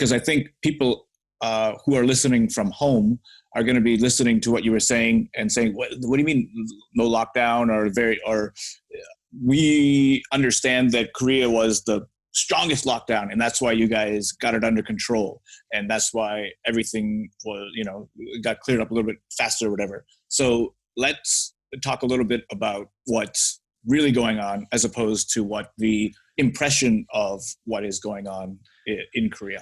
because I think people who are listening from home are going to be listening to what you were saying and saying, what do you mean no lockdown or we understand that Korea was the strongest lockdown and that's why you guys got it under control. And that's why everything was, got cleared up a little bit faster or whatever. So let's talk a little bit about what's really going on as opposed to what the impression of what is going on in Korea.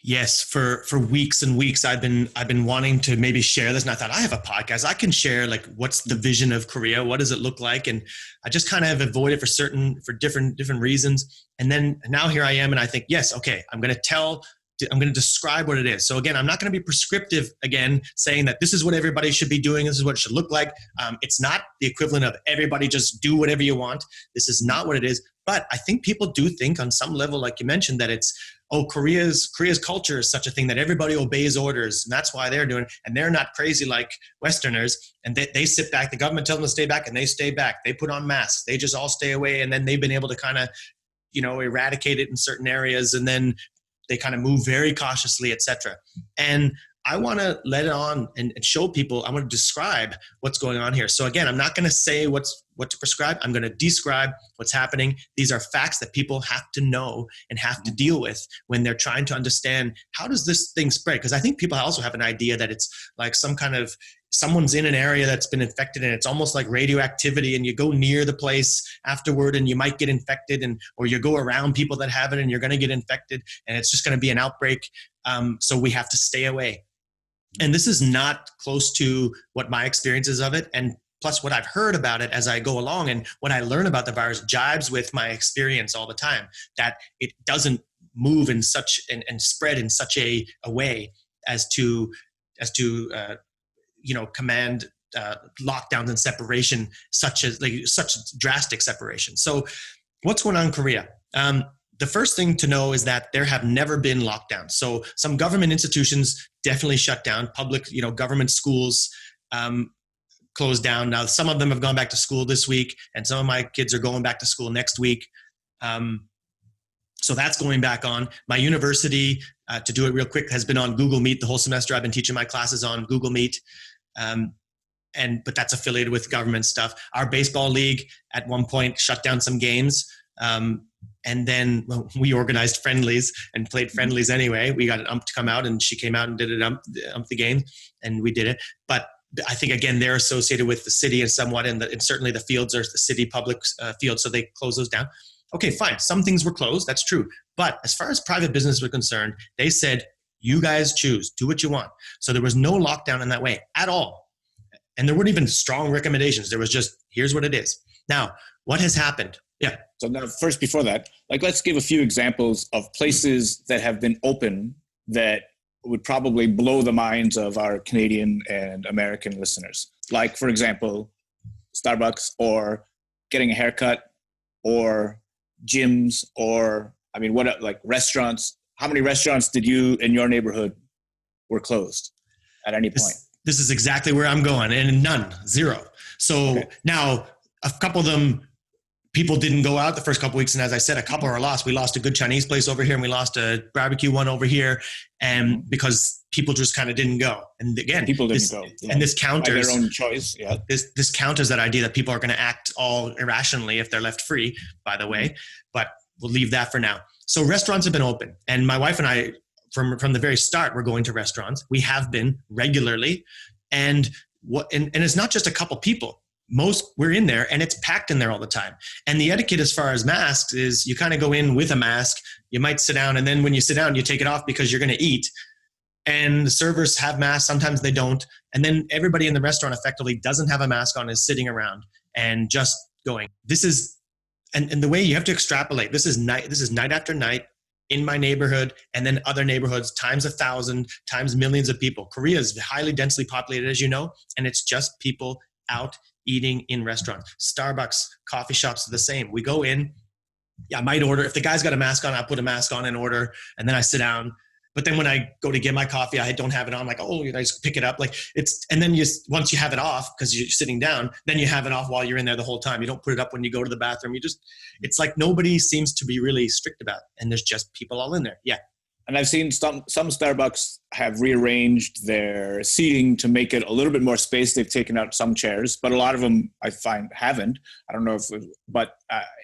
Yes, for weeks and weeks, I've been wanting to maybe share this, and I thought I have a podcast. I can share like what's the vision of Korea, what does it look like, and I just kind of avoided for different reasons. And then now here I am, and I think yes, okay, I'm going to describe what it is. So again, I'm not going to be prescriptive again, saying that this is what everybody should be doing. This is what it should look like. It's not the equivalent of everybody just do whatever you want. This is not what it is. But I think people do think on some level, like you mentioned, that it's, Korea's culture is such a thing that everybody obeys orders. And that's why they're doing it. And they're not crazy like Westerners. And they sit back. The government tells them to stay back and they stay back. They put on masks. They just all stay away. And then they've been able to kind of, eradicate it in certain areas. And then they kind of move very cautiously, etc. And I want to let it on and show people, I want to describe what's going on here. So again, I'm not going to say what to prescribe. I'm going to describe what's happening. These are facts that people have to know and have to deal with when they're trying to understand how does this thing spread? Because I think people also have an idea that it's like some kind of, someone's in an area that's been infected and it's almost like radioactivity and you go near the place afterward and you might get infected or you go around people that have it and you're going to get infected and it's just going to be an outbreak. So we have to stay away. And this is not close to what my experience is of it. And plus what I've heard about it as I go along and what I learn about the virus jibes with my experience all the time, that it doesn't move in such and spread in such a way as to command lockdowns and separation, such drastic separation. So what's going on in Korea? The first thing to know is that there have never been lockdowns. So some government institutions definitely shut down. Public, government schools closed down. Now, some of them have gone back to school this week, and some of my kids are going back to school next week. So that's going back on. My university, to do it real quick, has been on Google Meet the whole semester. I've been teaching my classes on Google Meet. But that's affiliated with government stuff. Our baseball league at one point shut down some games. And then we organized friendlies and played friendlies anyway. We got an ump to come out and she came out and did it ump the game and we did it. But I think, again, they're associated with the city and somewhat, and certainly the fields are the city public fields, so they close those down. Okay, fine. Some things were closed. That's true. But as far as private business were concerned, they said, you guys choose, do what you want. So there was no lockdown in that way at all. And there weren't even strong recommendations. There was just, here's what it is. Now, what has happened? Yeah. So now first, before that, let's give a few examples of places that have been open that would probably blow the minds of our Canadian and American listeners. Like, for example, Starbucks or getting a haircut or gyms or, restaurants. How many restaurants did you in your neighborhood were closed at any point? This is exactly where I'm going, and none, zero. So Now a couple of them, people didn't go out the first couple of weeks. And as I said, a couple are lost. We lost a good Chinese place over here and we lost a barbecue one over here. And because people just kind of didn't go. And again, people didn't go. Yeah. And this counters by their own choice. Yeah. This counters that idea that people are going to act all irrationally if they're left free, by the way, but we'll leave that for now. So restaurants have been open, and my wife and I, from the very start, we're going to restaurants. We have been regularly. And it's not just a couple people. We're in there and it's packed in there all the time. And the etiquette as far as masks is you kind of go in with a mask, you might sit down, and then when you sit down, you take it off because you're going to eat. And the servers have masks, sometimes they don't. And then everybody in the restaurant effectively doesn't have a mask on, is sitting around and just going. This is, and the way you have to extrapolate, this is night after night in my neighborhood, and then other neighborhoods times 1,000, times millions of people. Korea is highly densely populated, as you know, and it's just people out eating in restaurants. Starbucks, coffee shops are the same. We go in, I might order. If the guy's got a mask on, I put a mask on and order, and then I sit down. But then when I go to get my coffee, I don't have it on. I'm like, I just pick it up. And then once you have it off, because you're sitting down, then you have it off while you're in there the whole time. You don't put it up when you go to the bathroom. It's like nobody seems to be really strict about it. And there's just people all in there. Yeah. And I've seen some Starbucks have rearranged their seating to make it a little bit more space. They've taken out some chairs, but a lot of them I find haven't. I don't know if, but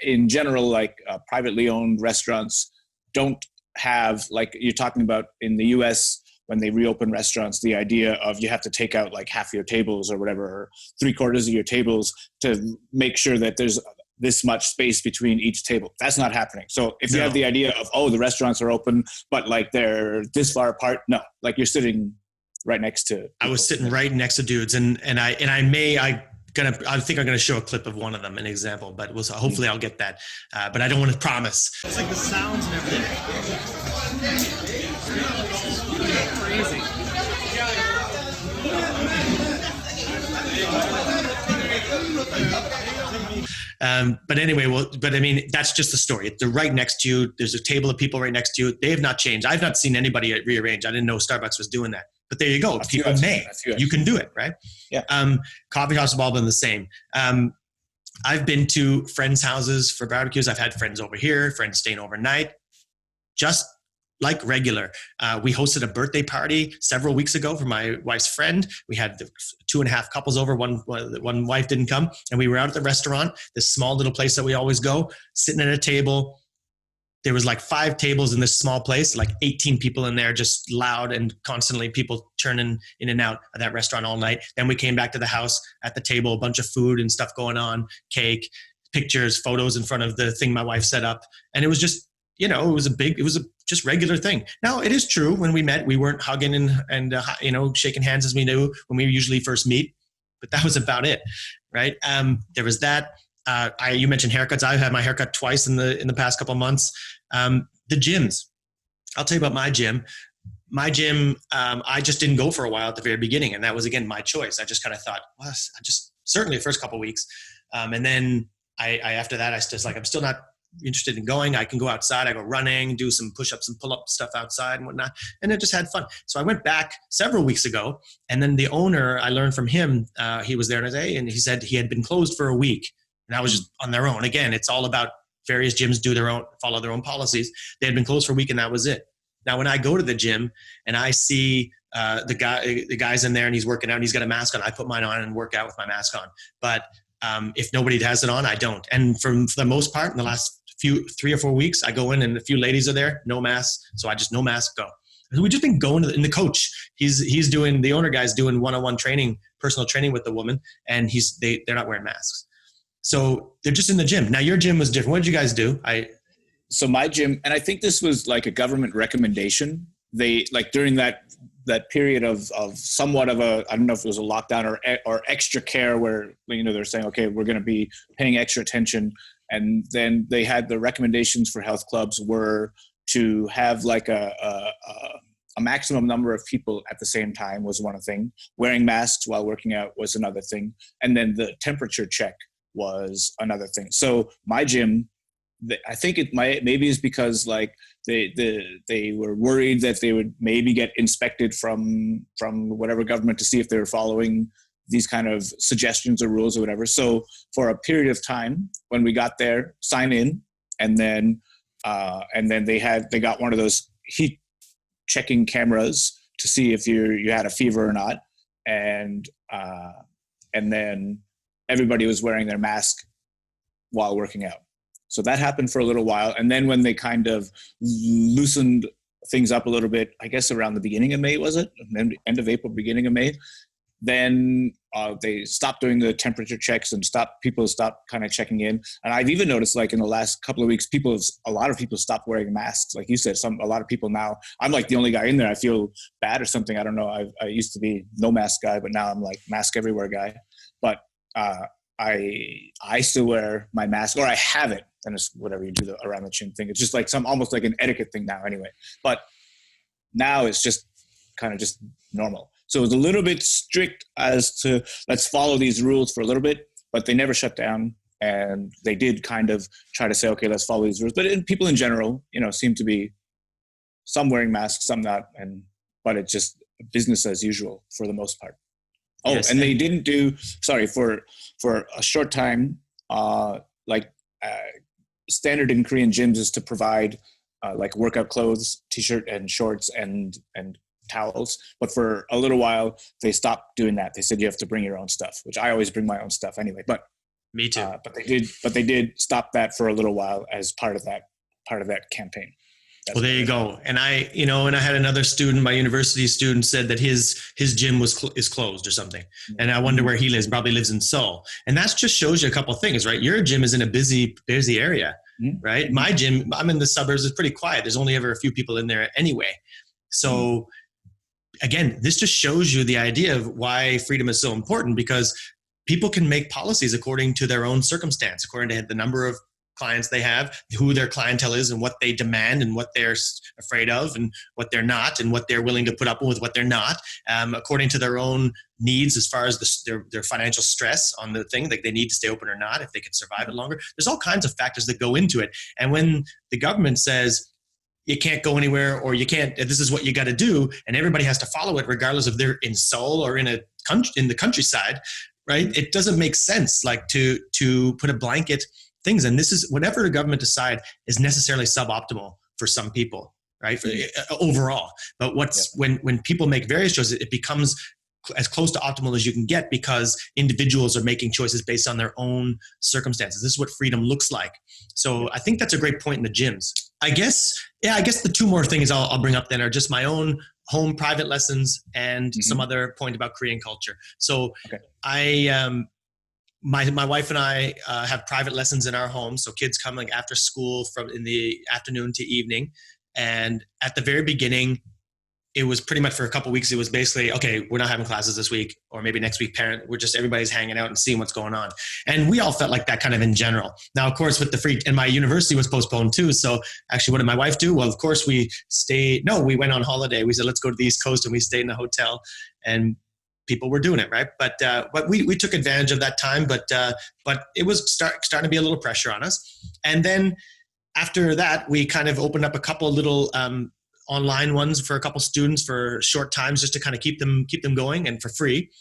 in general, like privately owned restaurants don't have, like you're talking about in the US, when they reopen restaurants, the idea of you have to take out like half your tables or whatever, or 3/4 of your tables to make sure that there's this much space between each table. That's not happening. So if you have the idea of, oh, the restaurants are open, but like they're this far apart, no, like you're sitting right next to people. I was sitting right next to dudes, and I think I'm gonna show a clip of one of them, an example, but hopefully I'll get that. But I don't want to promise. It's like the sounds and everything. Crazy. But anyway, but I mean, that's just the story. They're right next to you. There's a table of people right next to you. They have not changed. I've not seen anybody rearrange. I didn't know Starbucks was doing that. But there you go. People may. You can do it, right? Yeah. Coffee shops have all been the same. I've been to friends' houses for barbecues. I've had friends over here, friends staying overnight. Just like regular. We hosted a birthday party several weeks ago for my wife's friend. We had 2.5 couples over. One wife didn't come. And we were out at the restaurant, this small little place that we always go, sitting at a table. There was like 5 tables in this small place, like 18 people in there, just loud and constantly people turning in and out of that restaurant all night. Then we came back to the house at the table, a bunch of food and stuff going on, cake, pictures, photos in front of the thing my wife set up. And it was just, it was a just regular thing. Now, it is true, when we met, we weren't hugging and shaking hands as we do when we usually first meet, but that was about it, right? There was that. You mentioned haircuts. I've had my haircut twice in the past couple of months. The gyms. I'll tell you about my gym. My gym, I just didn't go for a while at the very beginning, and that was, again, my choice. I just kind of thought, well, certainly the first couple of weeks. And then after that, I just like, I'm still not interested in going. I can go outside. I go running, do some push-ups and pull-up stuff outside and whatnot. And I just had fun. So I went back several weeks ago, and then the owner, I learned from him, he was there today, and he said he had been closed for a week, and that was just on their own. Again, it's all about various gyms follow their own policies. They had been closed for a week, and that was it. Now, when I go to the gym and I see the guy's in there and he's working out and he's got a mask on, I put mine on and work out with my mask on. But if nobody has it on, I don't. And for the most part, in the last 3 or 4 weeks, I go in and a few ladies are there, no masks. So I just no mask, go. We just been going and the coach, he's doing, the owner guy's doing one-on-one training, personal training with the woman, and they're not wearing masks. So they're just in the gym. Now, your gym was different. What did you guys do? So my gym, and I think this was like a government recommendation. They, like, during that period of somewhat of I don't know if it was a lockdown or extra care where, they're saying, okay, we're going to be paying extra attention. And then they had the recommendations for health clubs were to have like a maximum number of people at the same time was one thing. Wearing masks while working out was another thing. And then the temperature check was another thing. So my gym, I think it maybe is because like they were worried that they would maybe get inspected from whatever government to see if they were following these kind of suggestions or rules or whatever. So for a period of time, when we got there, sign in, and then they got one of those heat checking cameras to see if you had a fever or not, and then everybody was wearing their mask while working out. So that happened for a little while, and then when they kind of loosened things up a little bit, I guess around the beginning of May, was it? End of April, beginning of May. Then they stopped doing the temperature checks and people stopped kind of checking in. And I've even noticed, like, in the last couple of weeks, a lot of people stopped wearing masks. Like you said, a lot of people now, I'm like the only guy in there. I feel bad or something. I don't know. I used to be no mask guy, but now I'm like mask everywhere guy. But I still wear my mask, or I have it. And it's whatever you do around the chin thing. It's just like almost like an etiquette thing now anyway. But now it's just kind of just normal. So it was a little bit strict as to let's follow these rules for a little bit, but they never shut down. And they did kind of try to say, okay, let's follow these rules. But people in general, seem to be some wearing masks, some not. But it's just business as usual for the most part. Oh, yes, and they didn't do, for a short time, standard in Korean gyms is to provide like workout clothes, t-shirt and shorts and towels. But for a little while, they stopped doing that. They said you have to bring your own stuff, which I always bring my own stuff anyway. But Me too. but they did stop that for a little while as part of that campaign. Well, there you go. And I had another student, my university student, said that his gym is closed or something. And I wonder where he lives. Probably lives in Seoul. And that just shows you a couple of things, right? Your gym is in a busy area, right? My gym, I'm in the suburbs. It's pretty quiet. There's only ever a few people in there anyway. So again, this just shows you the idea of why freedom is so important, because people can make policies according to their own circumstance, according to the number of clients they have, who their clientele is, and what they demand, and what they're afraid of, and what they're not, and what they're willing to put up with, what they're not, according to their own needs as far as their financial stress on the thing, like they need to stay open or not, if they can survive it longer. There's all kinds of factors that go into it. And when the government says, you can't go anywhere, or you can't, this is what you got to do, and everybody has to follow it regardless if they're in Seoul or in the countryside, right? It doesn't make sense, like to put a blanket things. And this is whatever the government decide is necessarily suboptimal for some people, right? Overall. But when people make various choices, it becomes as close to optimal as you can get, because individuals are making choices based on their own circumstances. This is what freedom looks like. So I think that's a great point in the gyms. I guess the two more things I'll bring up then are just my own home private lessons and some other point about Korean culture. So my wife and I have private lessons in our home. So kids come like after school from in the afternoon to evening. And at the very beginning, it was pretty much for a couple of weeks. It was basically, okay, we're not having classes this week, or maybe next week, everybody's hanging out and seeing what's going on. And we all felt like that kind of in general. Now, of course, with and my university was postponed too. So actually, what did my wife do? Well, of course, we went on holiday. We said, let's go to the East Coast, and we stayed in a hotel, and people were doing it, right? But we took advantage of that time, but it was starting to be a little pressure on us. And then after that, we kind of opened up a couple little online ones for a couple students for short times, just to kind of keep them going and for free.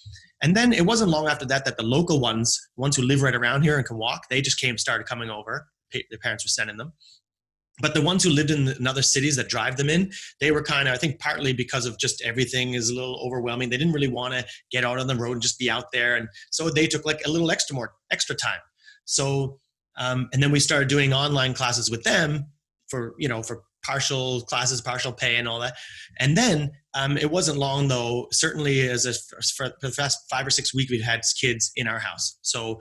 And then it wasn't long after that the local ones who live right around here and can walk, they just started coming over. Their parents were sending them. But the ones who lived in other cities that drive them in, they were kind of, I think partly because of just everything is a little overwhelming. They didn't really want to get out on the road and just be out there. And so they took like a little extra time. So, and then we started doing online classes with them for partial classes, partial pay and all that. And then it wasn't long though, certainly for the past 5 or 6 weeks, we've had kids in our house. So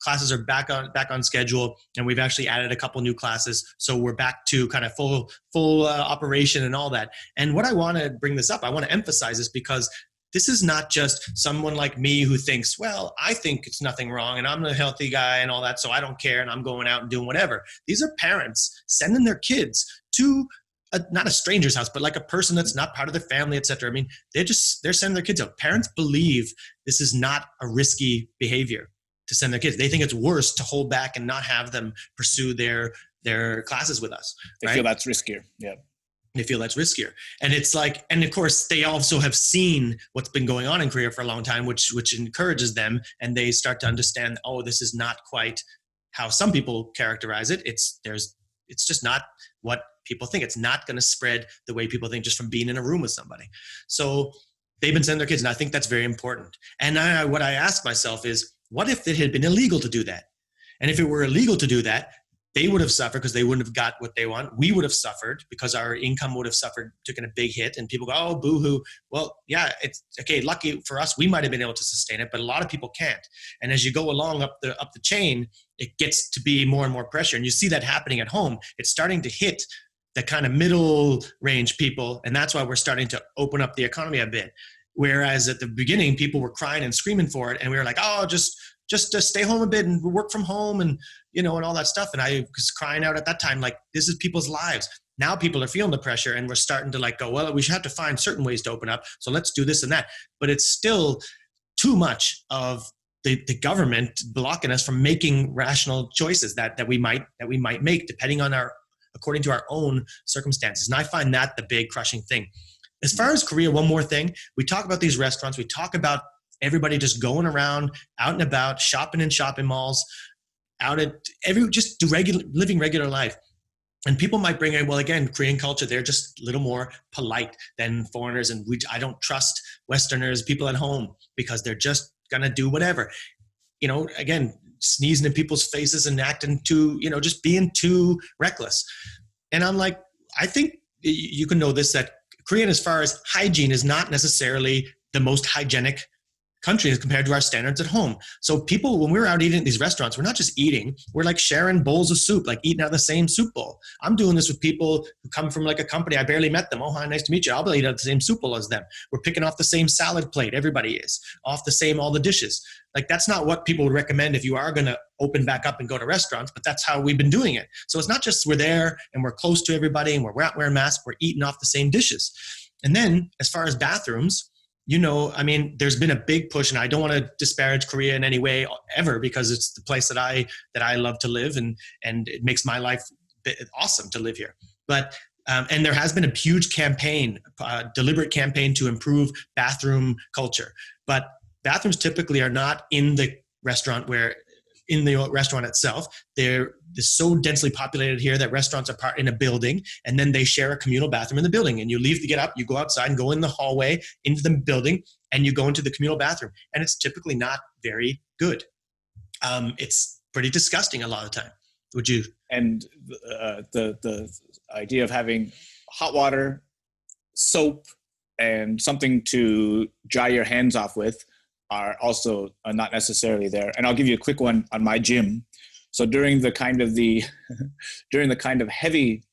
classes are back on schedule, and we've actually added a couple new classes. So we're back to kind of full operation and all that. And what I want to bring this up, I want to emphasize this, because this is not just someone like me who thinks, well, I think it's nothing wrong and I'm a healthy guy and all that, so I don't care and I'm going out and doing whatever. These are parents sending their kids to not a stranger's house, but like a person that's not part of their family, et cetera. I mean, they're sending their kids out. Parents believe this is not a risky behavior to send their kids. They think it's worse to hold back and not have them pursue their classes with us. They feel that's riskier. Yeah. They feel that's riskier. And it's like, and of course they also have seen what's been going on in Korea for a long time, which encourages them, and they start to understand, oh, this is not quite how some people characterize it. It's just not what people think. It's not going to spread the way people think just from being in a room with somebody. So they've been sending their kids, and I think that's very important. And what I ask myself is, what if it had been illegal to do that? And if it were illegal to do that, they would have suffered because they wouldn't have got what they want. We would have suffered because our income would have taken a big hit, and people go, oh, boo-hoo. Well, yeah, it's okay. Lucky for us, we might have been able to sustain it, but a lot of people can't. And as you go along up the chain, it gets to be more and more pressure. And you see that happening at home. It's starting to hit the kind of middle range people. And that's why we're starting to open up the economy a bit. Whereas at the beginning, people were crying and screaming for it. And we were like, oh, just stay home a bit and work from home and, and all that stuff. And I was crying out at that time, like, this is people's lives. Now people are feeling the pressure, and we're starting to go, well, we should have to find certain ways to open up. So let's do this and that. But it's still too much of the government blocking us from making rational choices that we might make according to our own circumstances. And I find that the big crushing thing. As far as Korea, one more thing, we talk about these restaurants, we talk about everybody just going around, out and about, shopping in shopping malls, living regular life. And people might bring in, well, again, Korean culture, they're just a little more polite than foreigners. And I don't trust Westerners, people at home, because they're just going to do whatever. Again, sneezing in people's faces and acting too, just being too reckless. And I'm like, I think you can know this, that Korean, as far as hygiene, is not necessarily the most hygienic country as compared to our standards at home. So people, when we're out eating at these restaurants, we're not just eating, we're like sharing bowls of soup, like eating out of the same soup bowl. I'm doing this with people who come from like a company. I barely met them. Oh, hi, nice to meet you. I'll eat out of the same soup bowl as them. We're picking off the same salad plate. Everybody is off the same, all the dishes. Like, that's not what people would recommend if you are going to open back up and go to restaurants, but that's how we've been doing it. So it's not just we're there and we're close to everybody and we're not wearing masks, we're eating off the same dishes. And then as far as bathrooms, there's been a big push, and I don't want to disparage Korea in any way ever, because it's the place that I love to live, and it makes my life awesome to live here. But and there has been a huge campaign, deliberate campaign to improve bathroom culture. But bathrooms typically are not in the restaurant itself. They're so densely populated here that restaurants are part in a building, and then they share a communal bathroom in the building. And you leave to get up, you go outside and go in the hallway into the building, and you go into the communal bathroom. And it's typically not very good. It's pretty disgusting a lot of the time. Would you? And the idea of having hot water, soap, and something to dry your hands off with are also not necessarily there. And I'll give you a quick one on my gym. So during the kind of heavy,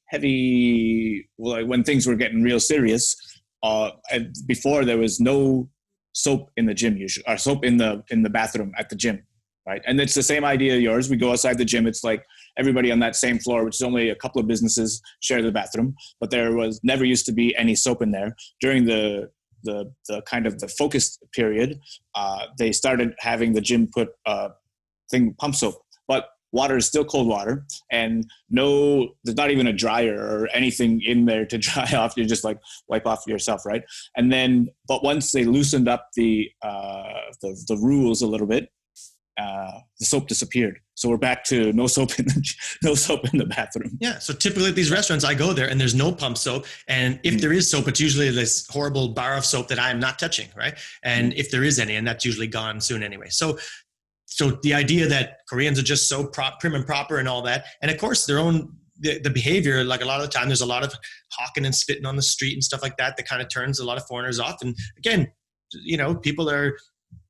like when things were getting real serious, and before there was no soap in the gym usually, or soap in the bathroom at the gym, right? And it's the same idea yours. We go outside the gym. It's like everybody on that same floor, which is only a couple of businesses, share the bathroom, but there was never used to be any soap in there. During the kind of the focused period, they started having the gym put pump soap, but water is still cold water, and there's not even a dryer or anything in there to dry off. You just like wipe off yourself, right? And then, but once they loosened up the rules a little bit, the soap disappeared. So we're back to no soap in the bathroom. Yeah. So typically at these restaurants, I go there and there's no pump soap. And if there is soap, it's usually this horrible bar of soap that I am not touching, right? And if there is any, and that's usually gone soon anyway. So the idea that Koreans are just so prim and proper and all that, and of course the behavior, like a lot of the time, there's a lot of hawking and spitting on the street and stuff like that kind of turns a lot of foreigners off. And again, people are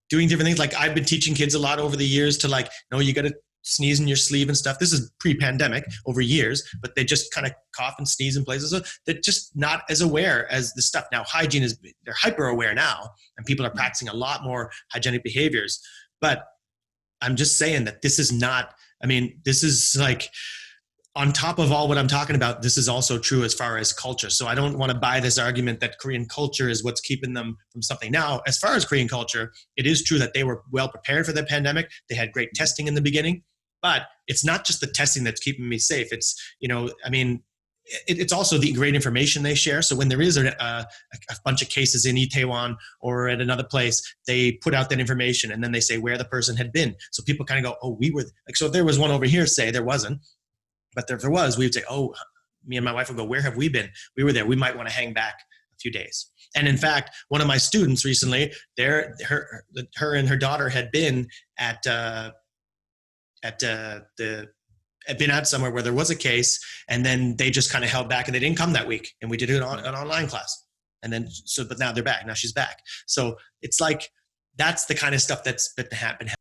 doing different things. Like, I've been teaching kids a lot over the years to you got to sneeze in your sleeve and stuff. This is pre-pandemic over years, but they just kind of cough and sneeze in places. So they're just not as aware as the stuff. Now, hygiene they're hyper aware now, and people are practicing a lot more hygienic behaviors. But I'm just saying that this is like, on top of all what I'm talking about, this is also true as far as culture. So I don't want to buy this argument that Korean culture is what's keeping them from something. Now, as far as Korean culture, it is true that they were well prepared for the pandemic. They had great testing in the beginning, but it's not just the testing that's keeping me safe. It's, it's also the great information they share. So when there is a bunch of cases in Itaewon or at another place, they put out that information, and then they say where the person had been. So people kind of go, oh, we were like, so if there was one over here, say there wasn't. But if there was, we would say, oh, me and my wife would go, where have we been? We were there. We might want to hang back a few days. And in fact, one of my students recently, her and her daughter had been been out somewhere where there was a case, and then they just kind of held back and they didn't come that week. And we did an online class. And then, but now they're back. Now she's back. So it's like, that's the kind of stuff that's been happening